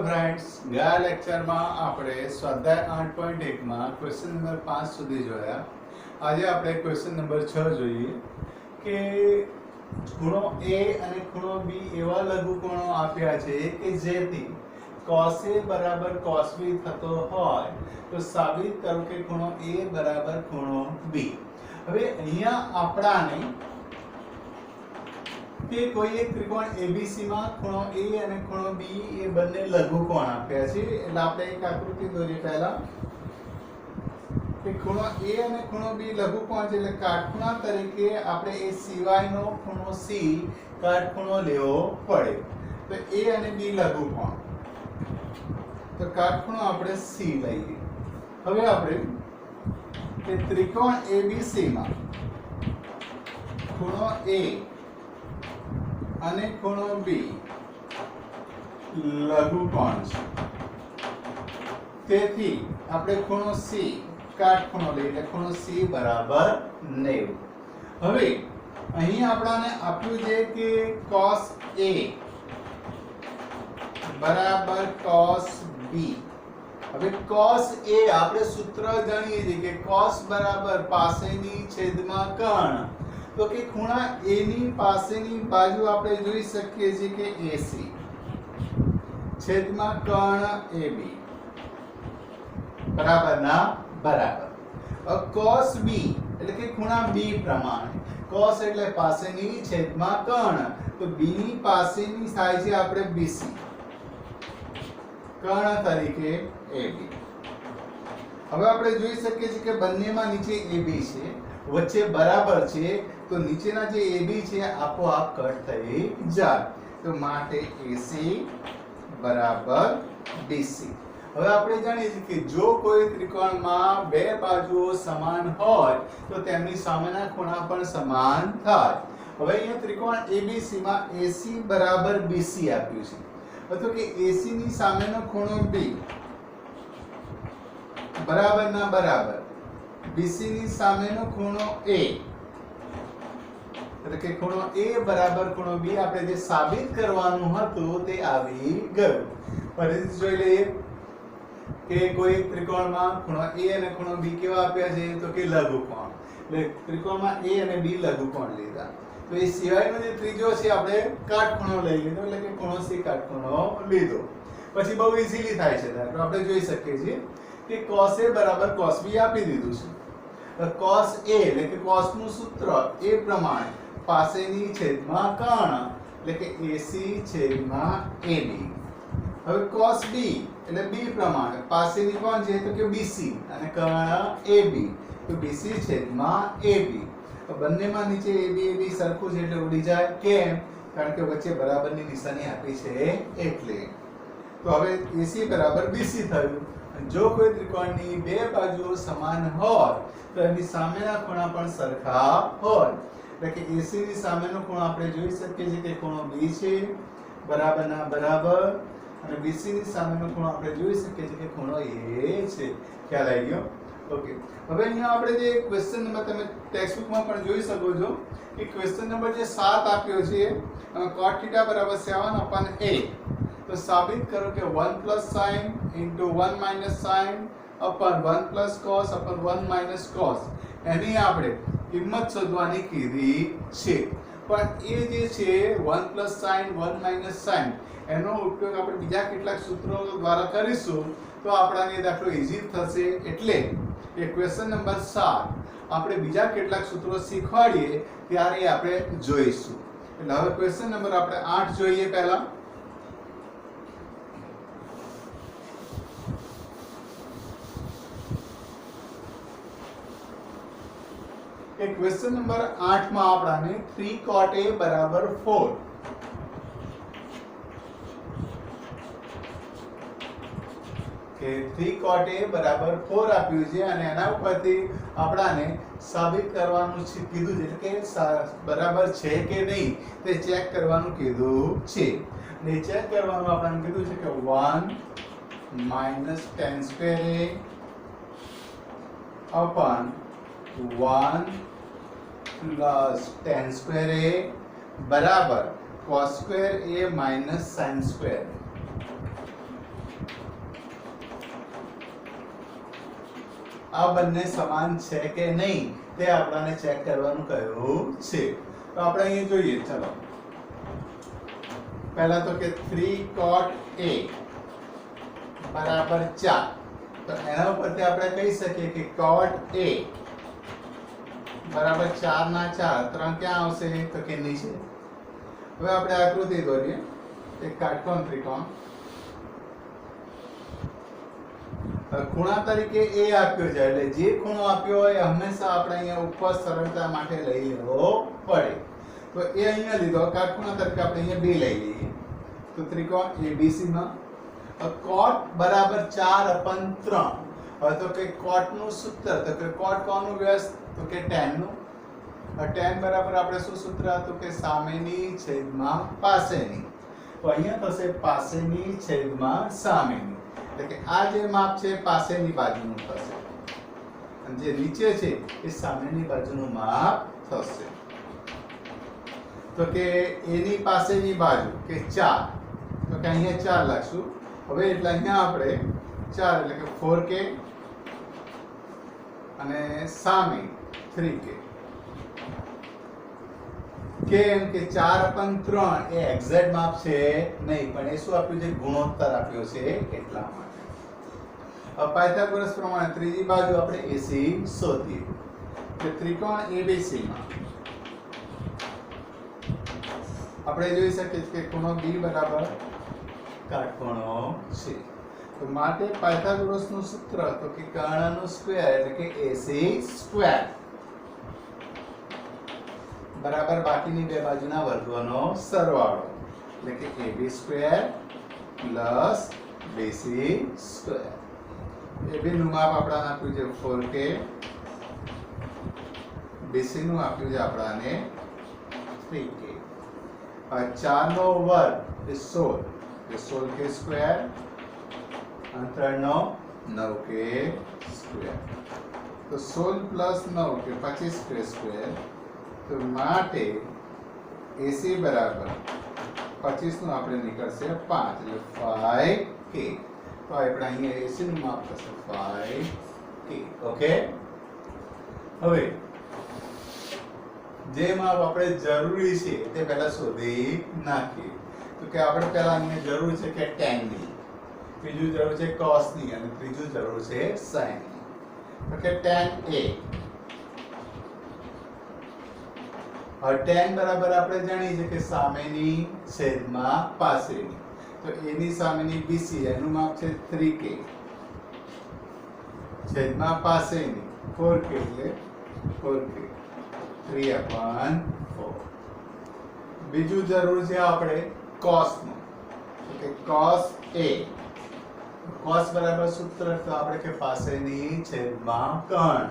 Friends, ગયા લેક્ચરમાં આપણે સ્વાધ્યાય 8.1 માં ક્વેશ્ચન નંબર 5 સુધી જોયા. આજે આપણે ક્વેશ્ચન નંબર 6 જોઈએ કે ખૂણો A અને ખૂણો B એવા લઘુકોણો આપ્યા છે કે જેથી cos A બરાબર cos B થતો હોય તો સાબિત કરો કે ખૂણો A બરાબર ખૂણો B. હવે અહીંયા આપણાને કે કોઈ એક ત્રિકોણ ABC માં ખૂણો A અને ખૂણો B એ બંને લઘુકોણ આપ્યા છે. એટલે આપણે એક આકૃતિ દોરીએ પહેલા કે ખૂણો A અને ખૂણો B લઘુકોણ છે એટલે કાટખૂણા તરીકે આપણે એ સિવાયનો ખૂણો C કાટખૂણો લેવો પડે. તો A અને B લઘુકોણ, તો કાટખૂણો આપણે C લઈએ. હવે આપણે કે ત્રિકોણ ABC માં ખૂણો A અને ખૂણો B લઘુકોણ છે, તેથી આપણે ખૂણો C કાટખૂણો લઈએ એટલે ખૂણો C બરાબર 90. હવે અહીં આપણને આપ્યું છે કે cos A બરાબર cos B. હવે cos A આપણે સૂત્ર જાણીએ છીએ કે cos બરાબર પાસેની છેદમાં કર્ણ. તો કે ખૂણા A ની પાસેની બાજુ આપણે જોઈ શકીએ છીએ કે AC છેદમાં કર્ણ AB બરાબર ના બરાબર. cos B એટલે કે ખૂણા B પ્રમાણે cos એટલે પાસેની છેદમાં કર્ણ, તો B ની પાસેની થાય છે આપણે BC કર્ણ તરીકે AB. હવે આપણે જોઈ શકીએ છીએ કે બંનેમાં નીચે AB છે, વચ્ચે બરાબર છે, તો નીચેના જે AB છે આપોઆપ કટ થઈ જાય. તો માટે AC બરાબર BC. હવે આપણે જાણીએ છીએ કે જો કોઈ ત્રિકોણમાં બે બાજુઓ સમાન હોય તો તેમની સામેના ખૂણા પણ સમાન થાય. હવે અહીંયા ત્રિકોણ ABC માં AC બરાબર BC આપ્યું છે, અથવા કે AC ની સામેનો ખૂણો B બરાબર ના બરાબર BC ની સામેનો ખૂણો A, એટલે કે ખૂણો A બરાબર ખૂણો B આપણે જે સાબિત કરવાનું હતું તે આવી ગયું. ફરીથી જોઈ લઈએ કે કોઈ એક ત્રિકોણમાં ખૂણો A અને ખૂણો B કેવા આપ્યા છે તો કે લઘુકોણ. એટલે ત્રિકોણમાં A અને B લઘુકોણ લીધા, તો એ સિવાયનો જે ત્રીજો છે આપણે કાટખૂણો લઈ લીધો, એટલે કે ખૂણો C કાટખૂણો લીધો. પછી બહુ ઈઝીલી થાય છે. તો આપણે જોઈ શકીએ છીએ કે cos A બરાબર cos B આપી દીધું છે. cos A એટલે કે cos નું સૂત્ર એ પ્રમાણે પાસેની છેદમાં કર્ણ એટલે કે AC છેદમાં AB. હવે cos B એટલે B પ્રમાણે પાસેની કોણ છે તો કે BC અને કર્ણ AB, તો BC છેદમાં AB. તો બંનેમાં નીચે AB સરખું છે એટલે ઉડી જાય. કેમ? કારણ કે વચ્ચે બરાબરની નિશાની આપી છે એટલે. તો હવે AC બરાબર BC થયું. જો કોઈ ત્રિકોણની બે બાજુઓ સમાન હોય તો એની સામેના ખૂણા પણ સરખા હોય. એટલે કે AC ની સામેનો ખૂણો આપણે જોઈ શકીએ છીએ કે ખૂણો B છે બરાબર ના બરાબર, અને BC ની સામેનો ખૂણો આપણે જોઈ શકીએ છીએ કે ખૂણો A છે. ખ્યાલ આવી ગયો? ઓકે. હવે અહીંયા આપણે જે ક્વેશ્ચન નંબર તમે ટેક્સ્ટબુકમાં પણ જોઈ શકો છો કે ક્વેશ્ચન નંબર જે 7 આપ્યો છે cot θ બરાબર 7/a. તો સાબિત કરો કે 1 plus sin into 1 minus sin upon 1 plus cos upon 1 minus cos એની આપણે કિંમત શોધવાની કીધી છે. પણ એ જે છે 1 plus sin 1 minus sin એનો ઉપયોગ આપણે બીજા કેટલાક સૂત્રો દ્વારા કરીશું તો આપણાને દાખલો ઈઝી થશે. એટલે કે ક્વેશ્ચન નંબર 7 આપણે બીજા કેટલાક સૂત્રો શીખવાડીએ ત્યારે આપણે જોઈશું. એટલે હવે ક્વેશ્ચન નંબર આપણે 8 જોઈએ. પહેલા કે ક્વેશ્ચન નંબર 8 માં આપણાને 3 cot A બરાબર 4 કે 3 cot A બરાબર 4 આપ્યું છે અને એના ઉપરથી આપણાને સાબિત કરવાનું છે કીધું છે, એટલે કે બરાબર છે કે નહીં તે ચેક કરવાનું કીધું છે. ને ચેક કરવાનું આપણને કીધું છે કે 1 minus tan square A upon 1 plus tan square A बराबर cos square A minus sin square. આ બંને સમાન છે કે નહીં તે આપણને ચેક કરવાનું કહ્યું છે. તો આપણે અહીં જોઈએ, ચલો પહેલા તો કે 3 cot a બરાબર 4. તો એના ઉપરથી આપણે કહી શકીએ કે cot a બરાબર 4 ના 4 3 ક્યાં આવશે તો કે નીચે. હવે આપણે આકૃતિ દોરીએ, એક કાટકોણ ત્રિકોણ. ખૂણા તરીકે a આપ્યો છે, એટલે જે ખૂણો આપ્યો હોય હંમેશા આપણે અહીંયા ઉપર સરળતા માટે લઈ લેવો પડે. તો એ અહીંયા લીધો, કાટખૂણા તરીકે આપણે અહીંયા 2 લઈ લઈએ. તો ત્રિકોણ ABC માં cot બરાબર 4/3. હવે તો કે cot નું સૂત્ર, તો કે cot કોનું વ્યસ્ત તો કે tan નું. tan બરાબર આપણે શું સૂત્ર હતું કે સામેની છેદમાં પાસેની. તો અહીંયા થશે પાસેની છેદમાં સામેની, એટલે કે આ જે માપ છે પાસેની બાજુનું થશે અને જે નીચે છે એ સામેની બાજુનું માપ થશે. તો કે એની પાસેની બાજુ કે 4, તો કે અહીંયા 4 લખશું. હવે એટલે અહીંયા આપણે 4 એટલે કે 4k અને સામે 3k. કેમ કે 4/3 એ એક્ઝેક્ટ માપ છે નહીં, પણ એ શું આપ્યું છે ગુણોત્તર આપ્યો છે એટલા માટે. હવે પાયથાગોરસ પ્રમાણે ત્રીજી બાજુ આપણે AC શોધીએ. કે ત્રિકોણ ABC માં આપણે જોઈ શકીએ કે ખૂણો B બરાબર કાટખૂણો છે. તો માટે પાયથાગોરસ નું સૂત્ર તો કે કર્ણનો સ્ક્વેર એટલે કે AC સ્ક્વેર બરાબર બાકીની બે બાજુના વર્ગોનો સરવાળો, એટલે કે AB square plus BC square. AB નું માપ આપણાને આપ્યું છે 4k, BC નું આપ્યું છે આપણાને 3k. 4 નો વર્ગ એ 16, એ 16k સ્ક્વેર અને 3 નો 9k સ્ક્વેર. તો 16 પ્લસ 9 કે 25k સ્ક્વેર. તો માટે AC બરાબર 25 નું આપણે નીકળશે 5 એટલે 5k. તો આપણે અહીંયા AC નું માપ થશે 5k. ઓકે, હવે જે માપ આપણે જરૂરી છે તે પહેલા શોધી નાખીએ. તો કે આપણે પહેલા અહીંયા જરૂર છે કે tan ની, બીજું જરૂર છે cos ની અને ત્રીજું જરૂર છે sin ની. તો કે tan A. હવે tan બરાબર આપણે જાણીએ છીએ કે સામેની છેદમાં પાસેની. તો a ની સામેની BC એનું માપ છે 3k, છેદમાં પાસેની 4k એટલે 4k 3/4. બીજું જરૂર છે આપણે cos નું, તો કે cos A. cos બરાબર સૂત્ર તો આપણે કે પાસેની છેદમાં કર્ણ.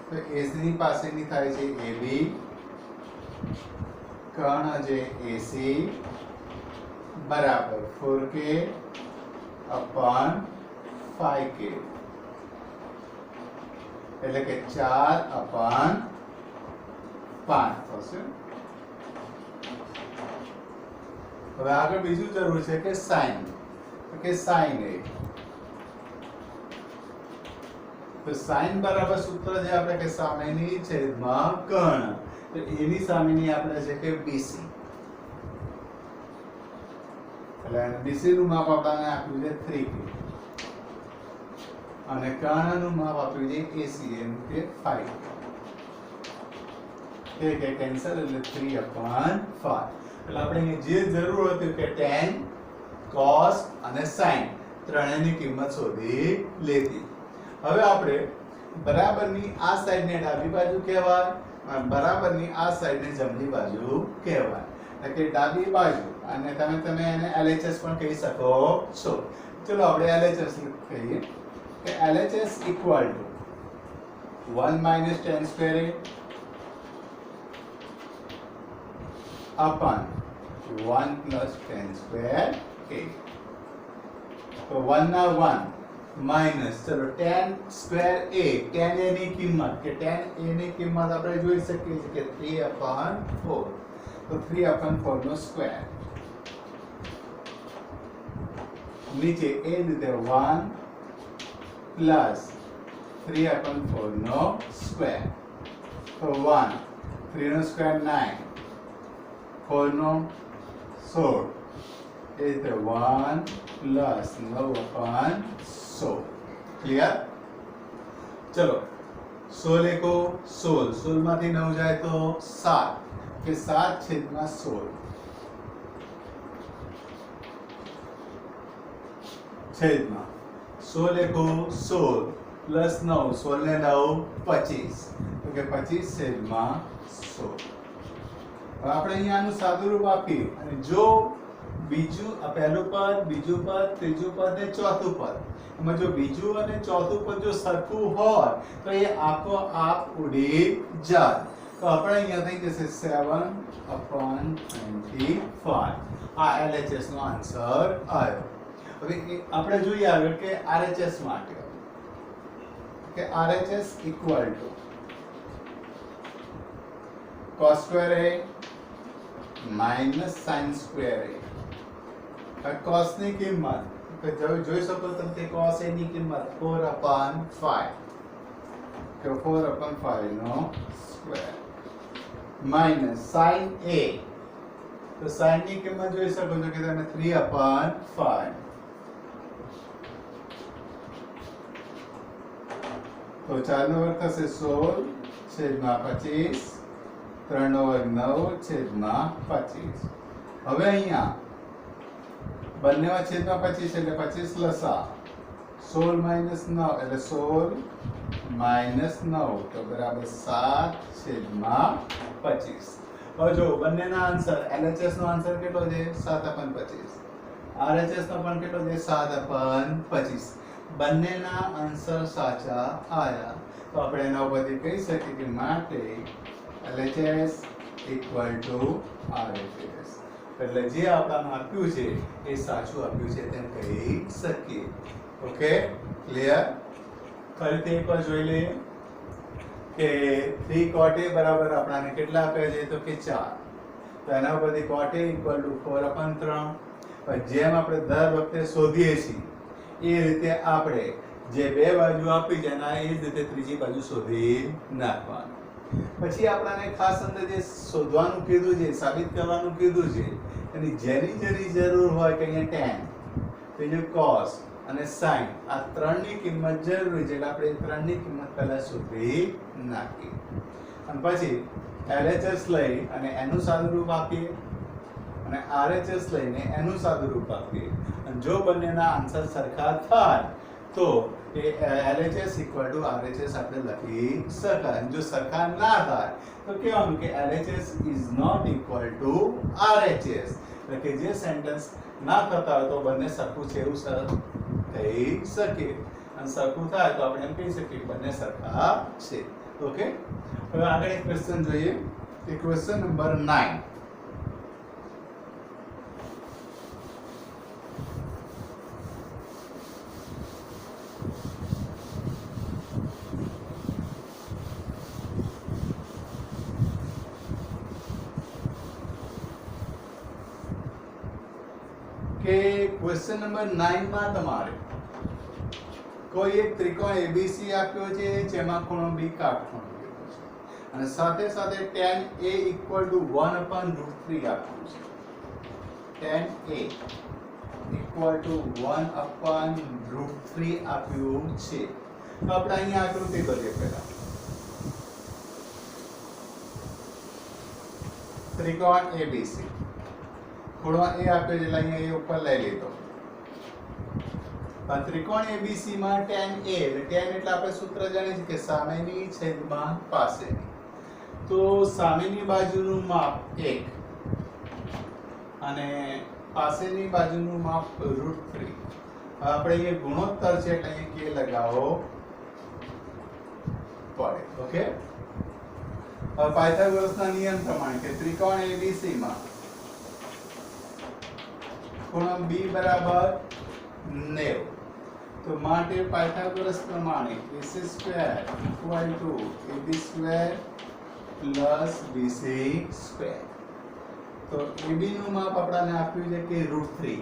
તો A ની પાસેની થાય છે AB, કર્ણ જે AC બરાબર 4k/5k, એટલે કે 4/5 થશે. હવે આગળ બીજું જરૂર છે કે sin, તો કે sin A. તો sin બરાબર સૂત્ર જે આપણે કે સામેની છેદમાં કર્ણ. તો a ની સામેની આપણે છે કે BC, એટલે BC નું માપ આપણને આપ્યું છે 3k અને કર્ણનું માપ આપ્યું છે AC એમ કે 5k. કે કેન્સલ એટલે 3/5. એટલે આપણે જે જરૂર હતી કે tan, cos અને sin ત્રણેયની કિંમત શોધી લીધી. હવે આપણે બરાબરની આ સાઈડને ડાબી બાજુ કહેવાય, બરાબરની આ સાઈડને જમણી બાજુ કહેવાય. એટલે કે ડાબી બાજુ અને તમે એને LHS પણ કહી શકો છો. ચલો આપણે LHS કહીએ કે LHS equal to 1 minus tan square A upon 1 plus tan square A. તો 1 ના 1 માઇનસ, ચલો tan square A, tan A ની કિંમત કે tan A ની કિંમત આપણે જોઈ શકીએ છીએ કે 3/4. તો 3/4 નો સ્ક્વેર, નીચે એ રીતે 1 પ્લસ 3/4 નો સ્ક્વેર, તો 1 3 નો સ્ક્વેર 9, 4 નો 16, એ રીતે 1 પ્લસ 9/16. ક્લિયર? ચલો 16 એકો 16, 16 માંથી 9 જાય તો 7, કે 7/16 છેદમાં 16 એકો 16 પ્લસ 9, 16 ને 9 25, તો કે 25/16. હવે આપણે અહીંયા આનું સાદું રૂપ આપીએ અને જો બીજું પહેલું પદ, બીજું પદ, ત્રીજું પદ ને ચોથું પદ, એમાં જો બીજું અને ચોથું પદ જો સરખું હોય તો એ આપોઆપ ઉડી જાય. તો આપણે અહીંયા થઈ જશે 7/25. આ LHS નો આન્સર આવ્યો. હવે આપણે જોઈએ આગળ કે RHS માટે, કે RHS equal to cos square a minus sin square a. cos ની કિંમત જોઈ શકો તમે કે cos a ની કિંમત 4/5, કે 4/5 નો સ્ક્વેર માઇનસ sin a, તો sin ની કિંમત જોઈ શકો છો કે તમે 3/5, તો 4 નો વર્ગ થશે 16/25, 3 નો વર્ગ 9/25. હવે અહીંયા બંનેમાં છેદમાં 25 એટલે 25 લસા, 16 માઇનસ 9 એટલે 16 - 9, તો બરાબર 7/25. હવે જો બંનેના આન્સર, LHS નો આન્સર કેટલો છે 7/25, RHS નો પણ કેટલો છે 7/25. બંનેના આન્સર સાચા આયા, તો આપણે એના ઉપરથી કહી શકીએ કે માટે LHS ઇક્વલ ટુ RHS. એટલે જે આપણને આપ્યું છે એ સાચું આપ્યું છે તેમ કહી શકીએ. Okay, clear? ફરીથી એકવાર જોઈ લઈએ કે 3 cot a બરાબર આપણને કેટલા આપ્યા છે તો કે 4. તો એના ઉપરથી cot a ઇક્વલ ટુ 4/3. જેમ આપણે દર વખતે શોધીએ છીએ એ રીતે આપણે જે બે બાજુ આપી છે એના એ જ રીતે ત્રીજી બાજુ શોધી નાખવાની. પછી આપણને ખાસ અંદર જે શોધવાનું કીધું છે, સાબિત કરવાનું કીધું છે, એની જેની જરૂર હોય કે અહીંયા tan, બીજું cos અને sin, આ ત્રણની કિંમત જરૂરી છે એટલે આપણે એ ત્રણની કિંમત પહેલા શોધી નાખીએ અને પછી LHS લઈ અને એનું સાદુરૂપ આપીએ અને RHS લઈને એનું સાદુરૂપ આપીએ અને જો બંનેના આન્સર સરખા થાય તો એ LHS ઇક્વલ ટુ RHS આપણે લખી શકાય. જો સરખા ના થાય તો કહેવાનું કે LHS is not equal to RHS, એટલે કે જે સેન્ટેન્સ ના થતા હોય તો બંને સરખું છે એવું કહી શકીએ અને સરખું થાય તો આપણે એમ કહી શકીએ કે બંને સરખા છે. ઓકે, હવે આગળ એક ક્વેશ્ચન જોઈએ કે ક્વેશ્ચન નંબર 9. કે ક્વેશ્ચન નંબર 9 માં તમારે કોઈ એક ત્રિકોણ ABC આપ્યો છે જેમાં ખૂણો B કાટખૂણો આપ્યો છે અને સાથે સાથે tan A ઇક્વલ ટુ 1/√3 આપ્યું છે. tan A ઇક્વલ ટુ 1/√3 આપ્યું છે. તો આપણે અહીંયા આકૃતિ કરીએ પહેલા. ત્રિકોણ ABC, ખૂણો A આપ્યો છે એટલે અહીંયા A ઉપર લઈ લીધો. પણ ત્રિકોણ ABC માં tan A, એટલે tan એટલે આપણે સૂત્ર જાણીએ છીએ કે સામેની છેદમાં પાસેની. તો સામેની બાજુનું માપ 1 અને પાસેની બાજુનું માપ √3. આપણે અહીંયા ગુણોત્તર છે એટલે અહીંયા k લગાવો પડે. ઓકે, હવે પાયથાગોરસના નિયમ પ્રમાણે કે ત્રિકોણ ABC માં ખૂણો B બરાબર 90, તો માટે પાયથાગોરસ પ્રમાણે AC square equal to AB square plus BC square. તો AB નું માપ આપણને આપ્યું છે કે √3.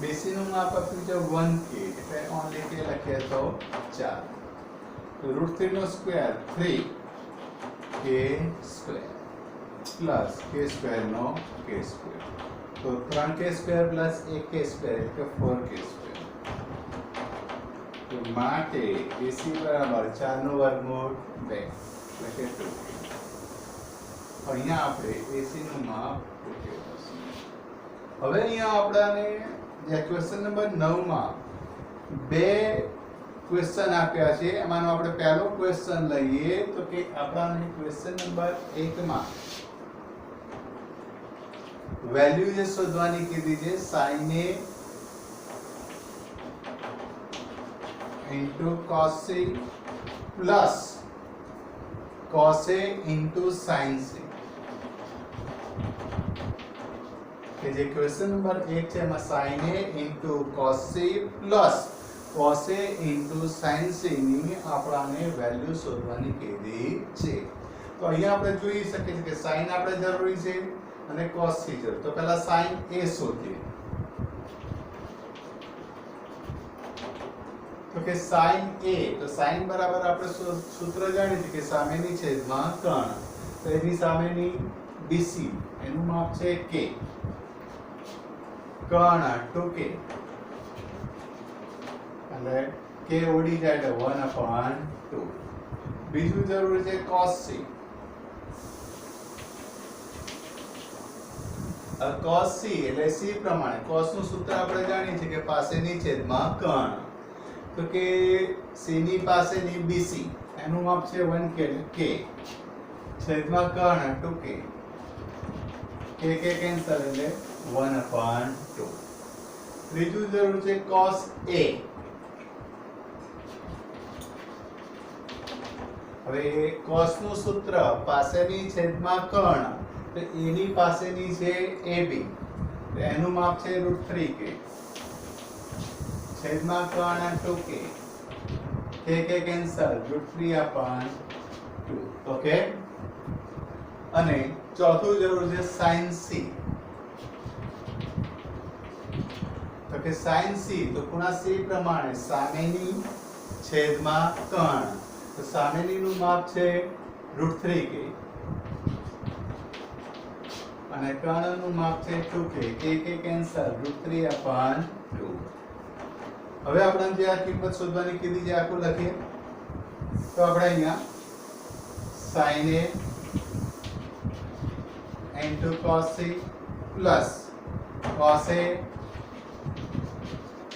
BC નું માપ આપ્યું છે 1k એટલે ઓનલી k લખીએ તો 4 તો √3 નો square 3k square plus k square નો k સ્ક્વેર તો 3k square plus 1k square એટલે 4k સ્ક્વેર તો માટે AC બરાબર 4 નું વર્ગમૂળ 2 એટલે કે 2 અહીંયા આપણે AC નું માપ હવે અહીંયા આપણાને જે ક્વેશ્ચન નંબર 9 માં બે ક્વેશ્ચન આપ્યા છે એમાંનો આપણે પહેલો ક્વેશ્ચન લઈએ તો કે આપણાને ક્વેશ્ચન નંબર 1 માં વેલ્યુ જે શોધવાની કીધી છે sin A into cos C plus cos A into sin C કે જે ક્વેશ્ચન નંબર 1 છે એમાં sin A into cos C plus cos A into sin C ની આપણાને વેલ્યુ શોધવાની કીધી છે તો અહીંયા આપણે જોઈ શકીએ છીએ કે sin આપણે જરૂરી છે અને cos C જરૂર તો પહેલા sin A શોધીએ તો કે sin A તો sin બરાબર આપણે સૂત્ર જાણીએ છીએ કે સામેની છેદમાં કર્ણ તો એની સામેની BC એનું માપ છે k કર્ણ 2k એટલે k ઓડી જાય એટલે 1/2 બીજું જરૂર છે cos C cos C એટલે C પ્રમાણે cos નું સૂત્ર આપણે જાણીએ છીએ કે પાસેની છેદમાં કર્ણ તો કે C ની પાસેની BC એનું માપ છે 1k એટલે k છેદમાં કર્ણ 2k k કેન્સલ એટલે 1/2 ત્રીજું જરૂર છે cos A હવે cos નું સૂત્ર પાસેની છેદમાં કર્ણ તો A ની પાસેની છે AB તો એનું માપ છે √3k છેદમાં કર્ણ 2k k કેન્સલ √3/2 ઓકે અને ચોથું જરૂર છે sin C તો કે sin C તો ખૂણા C પ્રમાણે સામેની છેદમાં કર્ણ તો સામેનીનું માપ છે √3k અને કર્ણનું માપ છે 2k k કેન્સલ √3/2 હવે આપણે જે આ કિંમત શોધવાની કીધી છે આખું લખીએ તો આપણે અહીંયા sin A into cos C plus cos A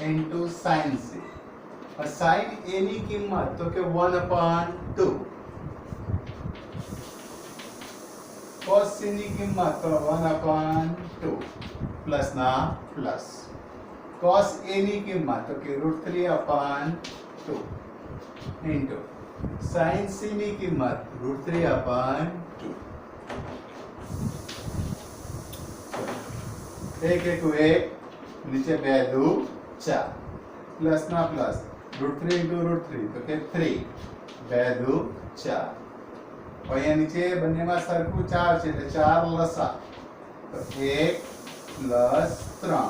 into sin C sin A ની કિંમત તો કે 1/2 cos C ની કિંમત તો 1/2 પ્લસ ના પ્લસ cos A ની કિંમત તો કે √3/2 into sin C ની કિંમત √3/2 एक एक एक नीचे 2 2 4 प्लस ना प्लस √3 into √3 तो के 3 2 2 4 और यहाँ नीचे बनने में सरखू 4 છે એટલે 4 લસા તો 1 પ્લસ 3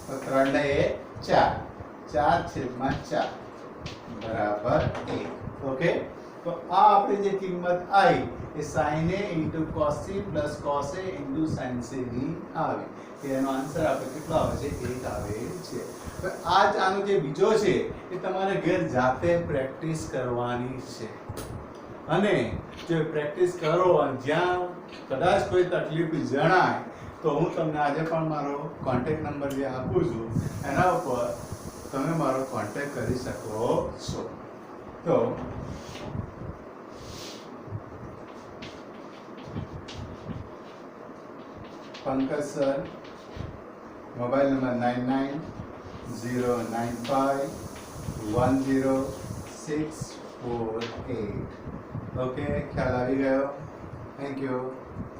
તો 3 ને 4 4 છેદમાં 4 બરાબર 1 ઓકે તો આ આપણી જે કિંમત આવી એ sin A into cos C plus cos A into sin C ની આવી એનો આન્સર આપણે કેટલો આવે છે 1 આવે છે તો આજ આનો જે બીજો છે એ તમારે ઘર જાતે પ્રેક્ટિસ કરવાની છે અને જો પ્રેક્ટિસ કરો અને જ્યાં કદાચ કોઈ તકલીફ જણાય તો હું તમને આજે પણ મારો કોન્ટેક્ટ નંબર જે આપું છું એના ઉપર તમે મારો કોન્ટેક્ટ કરી શકો છો તો Pankaj sir mobile number 9909510648 okay ख्याल આવી ગયો થેન્ક યુ